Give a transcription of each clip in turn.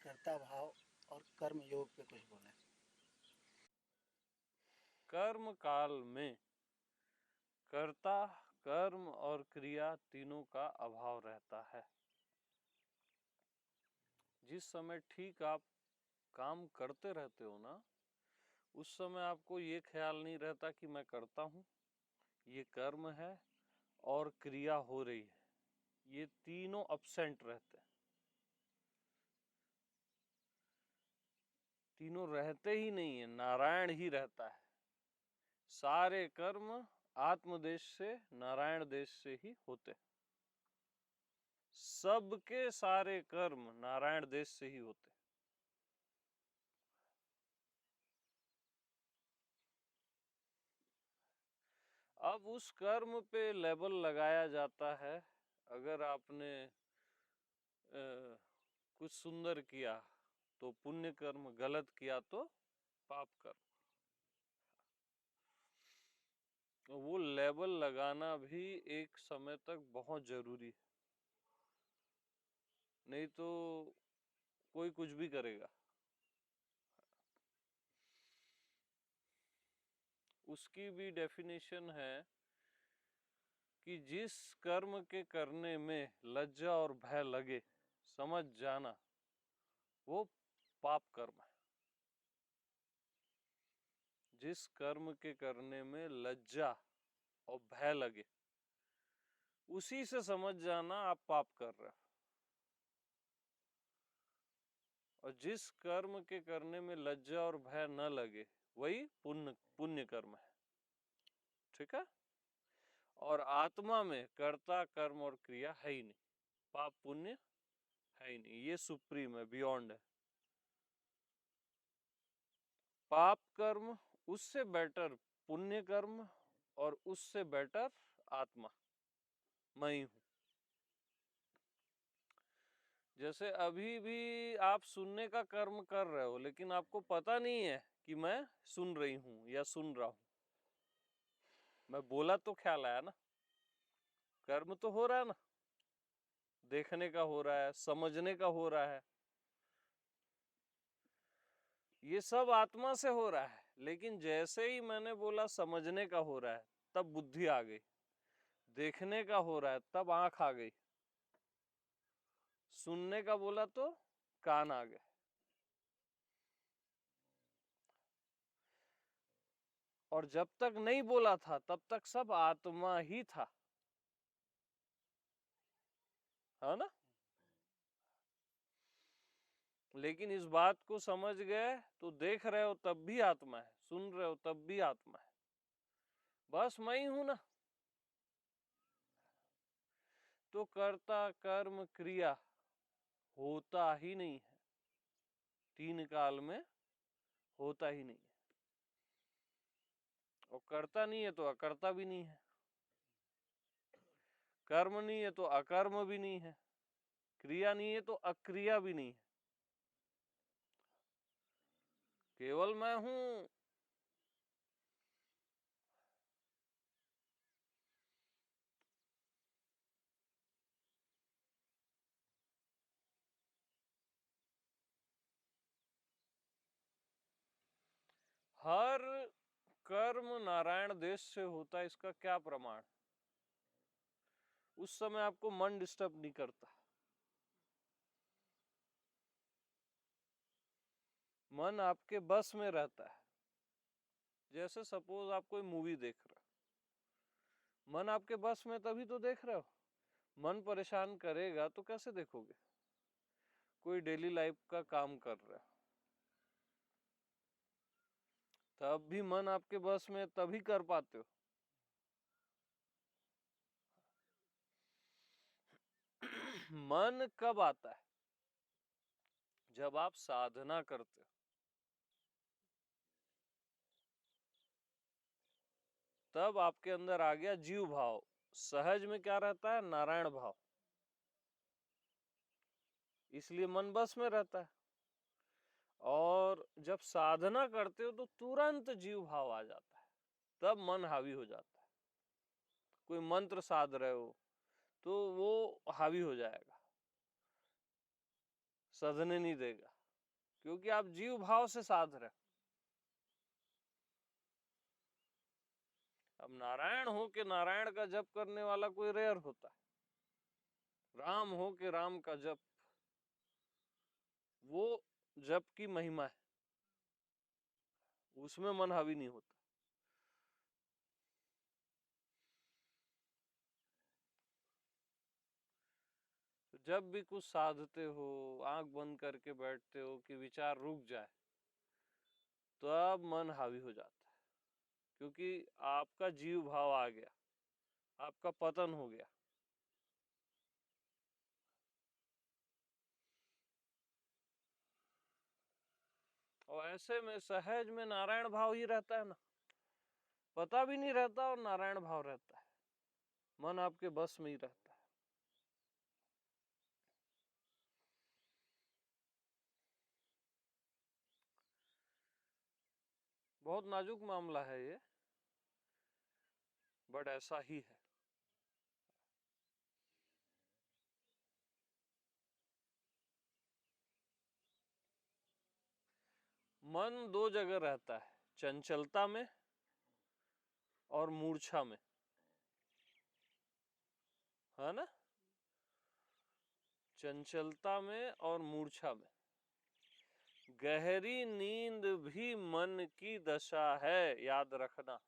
कर्ता भाव और कर्म योग पे कुछ बोलें। कर्म काल में कर्ता, कर्म और क्रिया तीनों का अभाव रहता है। जिस समय ठीक आप काम करते रहते हो ना, उस समय आपको ये ख्याल नहीं रहता कि मैं करता हूँ, ये कर्म है और क्रिया हो रही है। ये तीनों अब्सेंट रहते हैं, तीनों रहते ही नहीं है, नारायण ही रहता है। सारे कर्म आत्मदेश से, नारायण देश से ही होते हैं। सबके सारे कर्म नारायण देश से ही होते हैं। अब उस कर्म पे लेबल लगाया जाता है। अगर आपने कुछ सुंदर किया तो पुण्य कर्म, गलत किया तो पाप कर्म। वो लेबल लगाना भी एक समय तक बहुत जरूरी है, नहीं तो कोई कुछ भी करेगा। उसकी भी डेफिनेशन है कि जिस कर्म के करने में लज्जा और भय लगे, समझ जाना वो पाप कर्म है। जिस कर्म के करने में लज्जा और भय लगे, उसी से समझ जाना आप पाप कर रहे हो। और जिस कर्म के करने में लज्जा और भय न लगे, वही पुण्य पुण्य कर्म है। ठीक है। और आत्मा में कर्ता, कर्म और क्रिया है ही नहीं, पाप पुण्य है ही नहीं, ये सुप्रीम है, बियॉन्ड है। पाप कर्म उससे बेटर पुण्य कर्म, और उससे बेटर आत्मा, मैं ही हूं। जैसे अभी भी आप सुनने का कर्म कर रहे हो, लेकिन आपको पता नहीं है कि मैं सुन रही हूं या सुन रहा हूं। मैं बोला तो ख्याल आया ना, कर्म तो हो रहा है ना, देखने का हो रहा है, समझने का हो रहा है, ये सब आत्मा से हो रहा है। लेकिन जैसे ही मैंने बोला समझने का हो रहा है, तब बुद्धि आ गई। देखने का हो रहा है, तब आंख आ गई। सुनने का बोला तो कान आ गए। और जब तक नहीं बोला था, तब तक सब आत्मा ही था, है ना। लेकिन इस बात को समझ गए तो देख रहे हो तब भी आत्मा है, सुन रहे हो तब भी आत्मा है, बस मैं ही हूं ना। तो कर्ता, कर्म, क्रिया होता ही नहीं है, तीन काल में होता ही नहीं है। और करता नहीं है तो अकर्ता भी नहीं है, कर्म नहीं है तो अकर्म भी नहीं है, क्रिया नहीं है तो अक्रिया भी नहीं है, केवल मैं हूं। हर कर्म नारायण देश से होता है, इसका क्या प्रमाण। उस समय आपको मन डिस्टर्ब नहीं करता, मन आपके बस में रहता है। जैसे सपोज आप कोई मूवी देख रहे हो, मन आपके बस में तभी तो देख रहे हो। मन परेशान करेगा तो कैसे देखोगे। कोई डेली लाइफ का काम कर रहा है, तब भी मन आपके बस में, तभी कर पाते हो। मन कब आता है, जब आप साधना करते हो। तब आपके अंदर आ गया जीव भाव। सहज में क्या रहता है, नारायण भाव, इसलिए मन बस में रहता है। और जब साधना करते हो तो तुरंत जीव भाव आ जाता है, तब मन हावी हो जाता है। कोई मंत्र साध रहे हो तो वो हावी हो जाएगा, सधने नहीं देगा। क्योंकि आप जीव भाव से साध रहे। अब नारायण हो के नारायण का जप करने वाला कोई रेयर होता है, राम हो के राम का जप, वो जप की महिमा है, उसमें मन हावी नहीं होता। तो जब भी कुछ साधते हो, आंख बंद करके बैठते हो कि विचार रुक जाए, तो अब मन हावी हो जाता है, क्योंकि आपका जीव भाव आ गया, आपका पतन हो गया। और ऐसे में सहज में नारायण भाव ही रहता है ना, पता भी नहीं रहता और नारायण भाव रहता है, मन आपके बस में ही रहता है। बहुत नाजुक मामला है ये, बट ऐसा ही है। मन दो जगह रहता है, चंचलता में और मूर्छा में, है ना, चंचलता में और मूर्छा में। गहरी नींद भी मन की दशा है, याद रखना।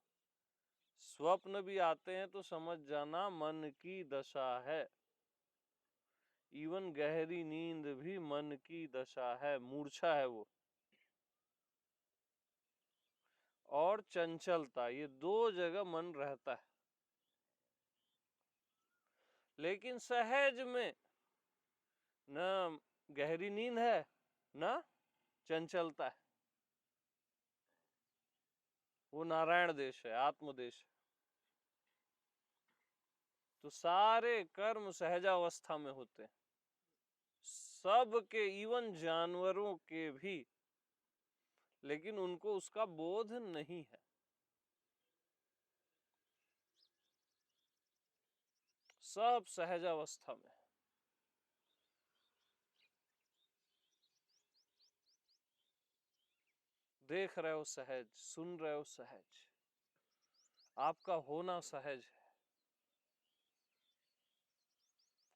स्वप्न भी आते हैं तो समझ जाना मन की दशा है। इवन गहरी नींद भी मन की दशा है, मूर्छा है वो। और चंचलता, ये दो जगह मन रहता है। लेकिन सहज में न गहरी नींद है न चंचलता है, वो नारायण देश है, आत्मदेश है। तो सारे कर्म सहजावस्था में होते हैं, सब के, इवन जानवरों के भी, लेकिन उनको उसका बोध नहीं है। सब सहजावस्था में। देख रहे हो सहज, सुन रहे हो सहज, आपका होना सहज है।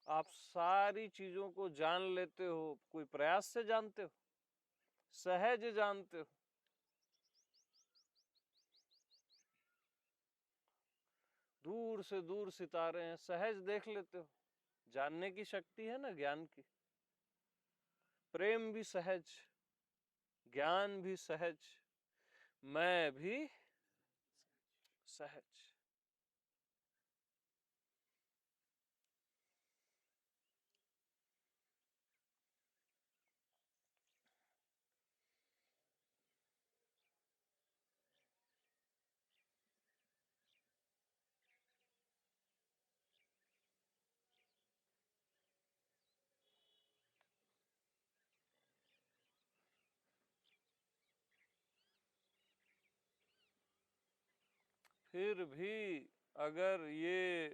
आप सारी चीजों को जान लेते हो, कोई प्रयास से जानते हो, सहज जानते हो। दूर से दूर सितारे हैं, सहज देख लेते हो। जानने की शक्ति है ना, ज्ञान की। प्रेम भी सहज, ज्ञान भी सहज, मैं भी सहज। फिर भी अगर ये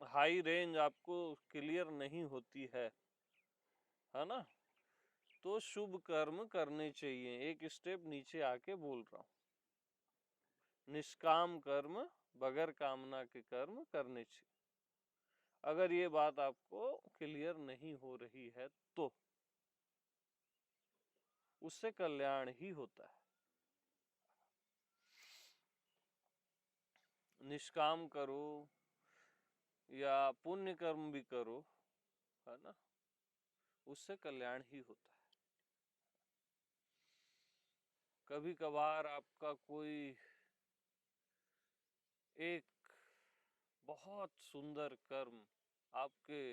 हाई रेंज आपको क्लियर नहीं होती है ना, तो शुभ कर्म करने चाहिए। एक स्टेप नीचे आके बोल रहा हूं, निष्काम कर्म, बगैर कामना के कर्म करने चाहिए। अगर ये बात आपको क्लियर नहीं हो रही है तो उससे कल्याण ही होता है। निष्काम करो या पुण्य कर्म भी करो, है ना, उससे कल्याण ही होता है। कभी कभार आपका कोई एक बहुत सुंदर कर्म आपके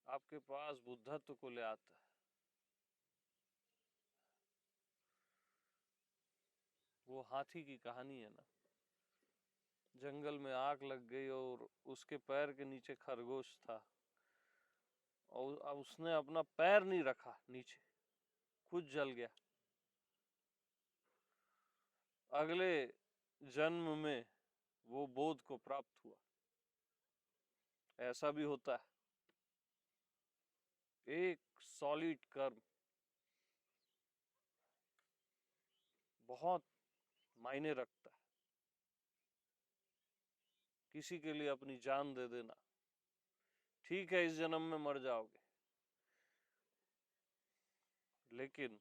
आपके पास बुद्धत्व को ले आता है। वो हाथी की कहानी है ना, जंगल में आग लग गई और उसके पैर के नीचे खरगोश था, और अब उसने अपना पैर नहीं रखा नीचे, खुद जल गया। अगले जन्म में वो बोध को प्राप्त हुआ। ऐसा भी होता है। एक सॉलिड कर्म बहुत मायने रखता है। किसी के लिए अपनी जान दे देना, ठीक है इस जन्म में मर जाओगे, लेकिन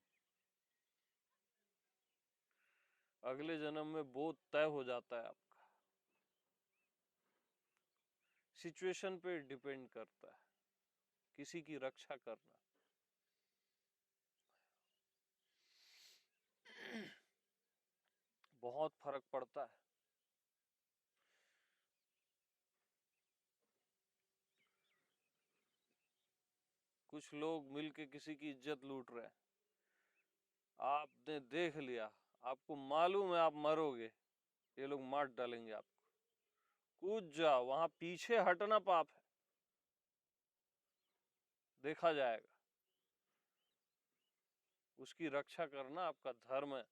अगले जन्म में बोध तय हो जाता है आपका। सिचुएशन पे डिपेंड करता है किसी की रक्षा करना। बहुत फर्क पड़ता है। कुछ लोग मिलके किसी की इज्जत लूट रहे हैं, आपने देख लिया, आपको मालूम है आप मरोगे, ये लोग मार डालेंगे आपको, कूद जाओ, वहां पीछे हटना पाप है, देखा जाएगा। उसकी रक्षा करना आपका धर्म है।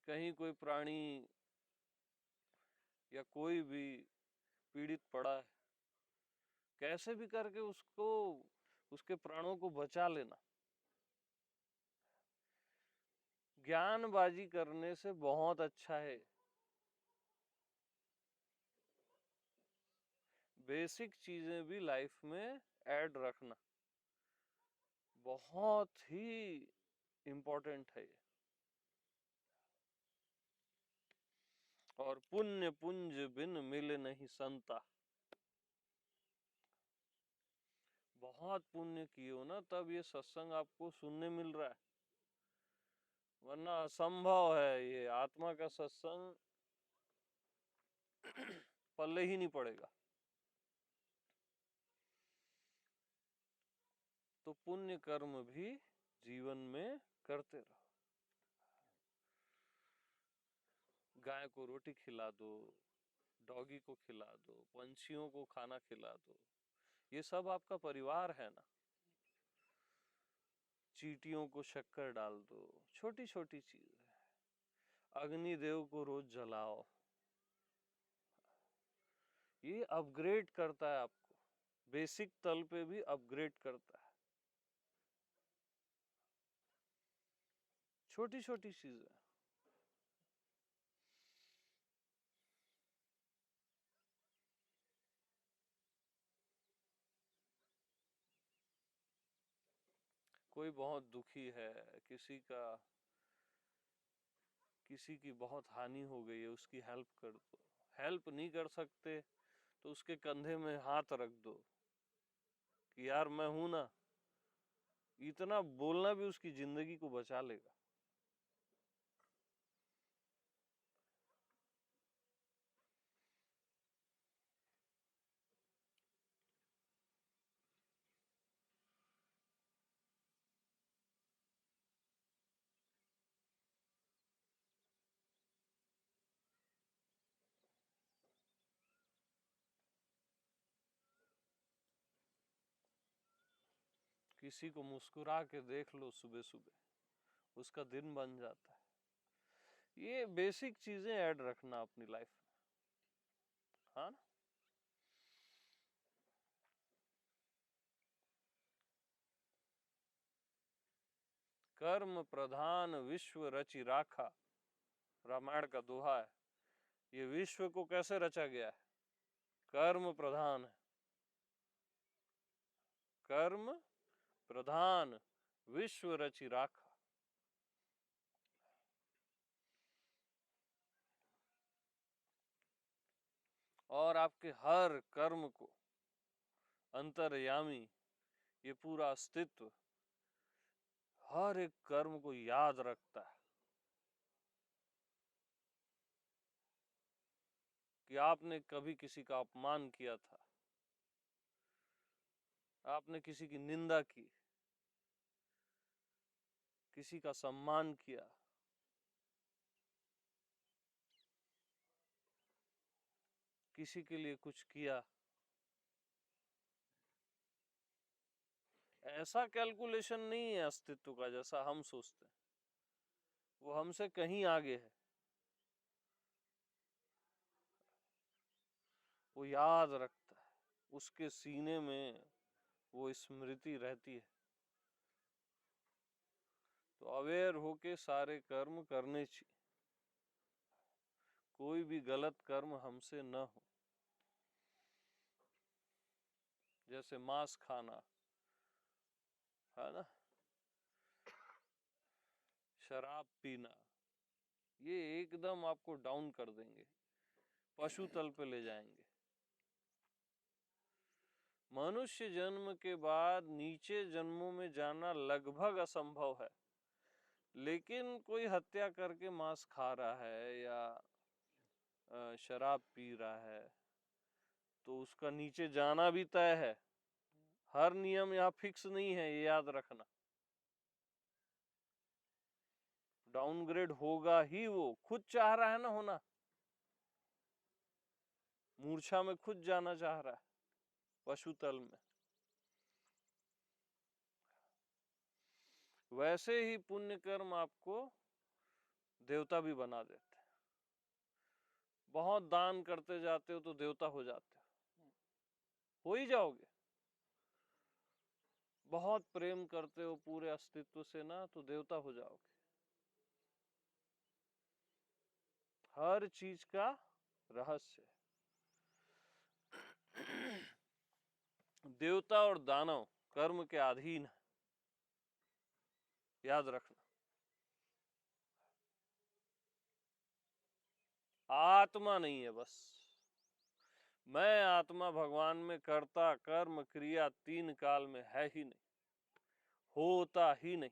कहीं कोई प्राणी या कोई भी पीड़ित पड़ा है, कैसे भी करके उसको, उसके प्राणों को बचा लेना। ज्ञानबाजी करने से बहुत अच्छा है। बेसिक चीजें भी लाइफ में ऐड रखना बहुत ही इम्पोर्टेंट है। और पुण्य पुंज बिन मिले नहीं संता। बहुत पुण्य किए हो ना, तब ये सत्संग आपको सुनने मिल रहा है, वरना असंभव है, ये आत्मा का सत्संग पल्ले ही नहीं पड़ेगा। तो पुण्य कर्म भी जीवन में करते रहो। गाय को रोटी खिला दो, डॉगी को खिला दो, पंछियों को खाना खिला दो, ये सब आपका परिवार है ना। चींटियों को शक्कर डाल दो, छोटी छोटी चीज है। अग्निदेव को रोज जलाओ, ये अपग्रेड करता है आपको, बेसिक तल पे भी अपग्रेड करता है। छोटी छोटी चीजें। कोई बहुत दुखी है, किसी की बहुत हानि हो गई है, उसकी हेल्प कर दो। हेल्प नहीं कर सकते तो उसके कंधे में हाथ रख दो कि यार मैं हूं ना। इतना बोलना भी उसकी जिंदगी को बचा लेगा। किसी को मुस्कुरा के देख लो सुबह सुबह, उसका दिन बन जाता है। ये बेसिक चीजें ऐड रखना अपनी लाइफ में, हाँ ना। कर्म प्रधान विश्व रचि राखा, रामायण का दोहा है। ये विश्व को कैसे रचा गया है? कर्म प्रधान है। कर्म प्रधान विश्व रचि राखा। और आपके हर कर्म को अंतर्यामी, ये पूरा अस्तित्व हर एक कर्म को याद रखता है कि आपने कभी किसी का अपमान किया था, आपने किसी की निंदा की, किसी का सम्मान किया, किसी के लिए कुछ किया। ऐसा कैलकुलेशन नहीं है अस्तित्व का जैसा हम सोचते हैं, वो हमसे कहीं आगे है। वो याद रखता है, उसके सीने में वो स्मृति रहती है। तो अवेयर होके सारे कर्म करने चाहिए, कोई भी गलत कर्म हमसे न हो। जैसे मांस खाना है ना, शराब पीना, ये एकदम आपको डाउन कर देंगे, पशु तल पे ले जाएंगे। मनुष्य जन्म के बाद नीचे जन्मों में जाना लगभग असंभव है, लेकिन कोई हत्या करके मांस खा रहा है या शराब पी रहा है तो उसका नीचे जाना भी तय है। हर नियम यहाँ फिक्स नहीं है, ये याद रखना। डाउनग्रेड होगा ही, वो खुद चाह रहा है ना होना, मूर्छा में खुद जाना चाह रहा है पशु तल में। वैसे ही पुण्य कर्म आपको देवता भी बना देते हैं। बहुत दान करते जाते हो तो देवता हो जाते हो ही जाओगे। बहुत प्रेम करते हो पूरे अस्तित्व से ना, तो देवता हो जाओगे। हर चीज का रहस्य है। देवता और दानव कर्म के अधीन है, याद रखना। आत्मा नहीं है बस। मैं आत्मा भगवान में कर्ता कर्म क्रिया तीन काल में है ही नहीं, होता ही नहीं।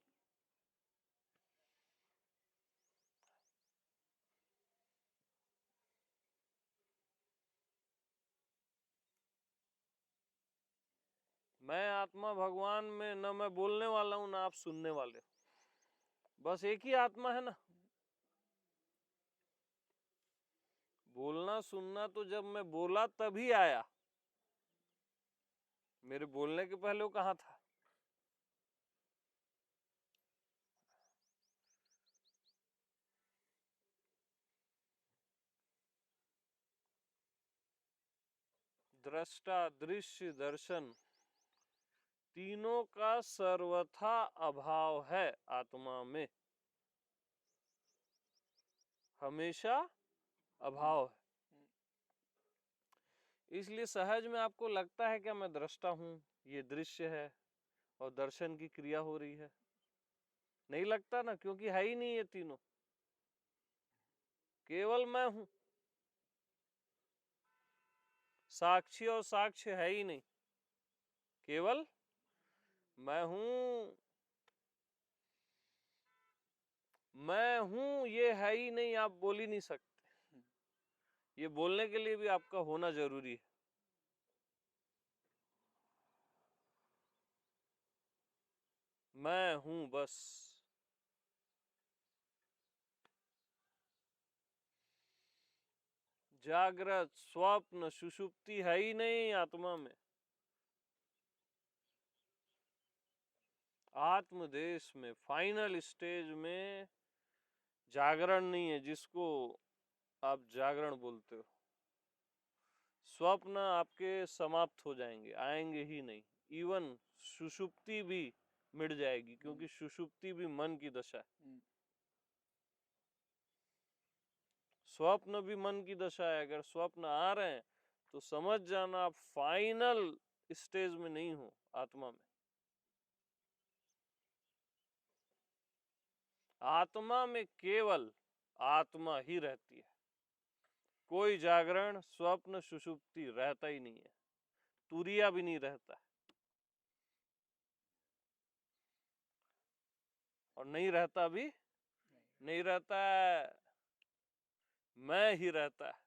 मैं आत्मा भगवान में न मैं बोलने वाला हूं ना आप सुनने वाले हो, बस एक ही आत्मा है ना। बोलना सुनना तो जब मैं बोला तभी आया, मेरे बोलने के पहले वो कहाँ था? दृष्टा दृश्य दर्शन तीनों का सर्वथा अभाव है आत्मा में, हमेशा अभाव है। इसलिए सहज में आपको लगता है क्या मैं दृष्टा हूं, ये दृश्य है और दर्शन की क्रिया हो रही है? नहीं लगता ना, क्योंकि है ही नहीं ये तीनों, केवल मैं हूं। साक्षी और साक्ष्य है ही नहीं, केवल मैं हूं। मैं हूं ये है ही नहीं, आप बोल ही नहीं सकते। ये बोलने के लिए भी आपका होना जरूरी है। मैं हूं बस। जागृत स्वप्न सुषुप्ति है ही नहीं आत्मा में। आत्मदेश में फाइनल स्टेज में जागरण नहीं है, जिसको आप जागरण बोलते हो। स्वप्न आपके समाप्त हो जाएंगे, आएंगे ही नहीं। इवन सुषुप्ति भी मिट जाएगी, क्योंकि सुषुप्ति भी मन की दशा है। स्वप्न भी मन की दशा है। अगर स्वप्न आ रहे हैं तो समझ जाना आप फाइनल स्टेज में नहीं हो आत्मा में। आत्मा में केवल आत्मा ही रहती है, कोई जागरण स्वप्न सुषुप्ति रहता ही नहीं है, तुरिया भी नहीं रहता है, और नहीं रहता भी नहीं रहता है, मैं ही रहता है।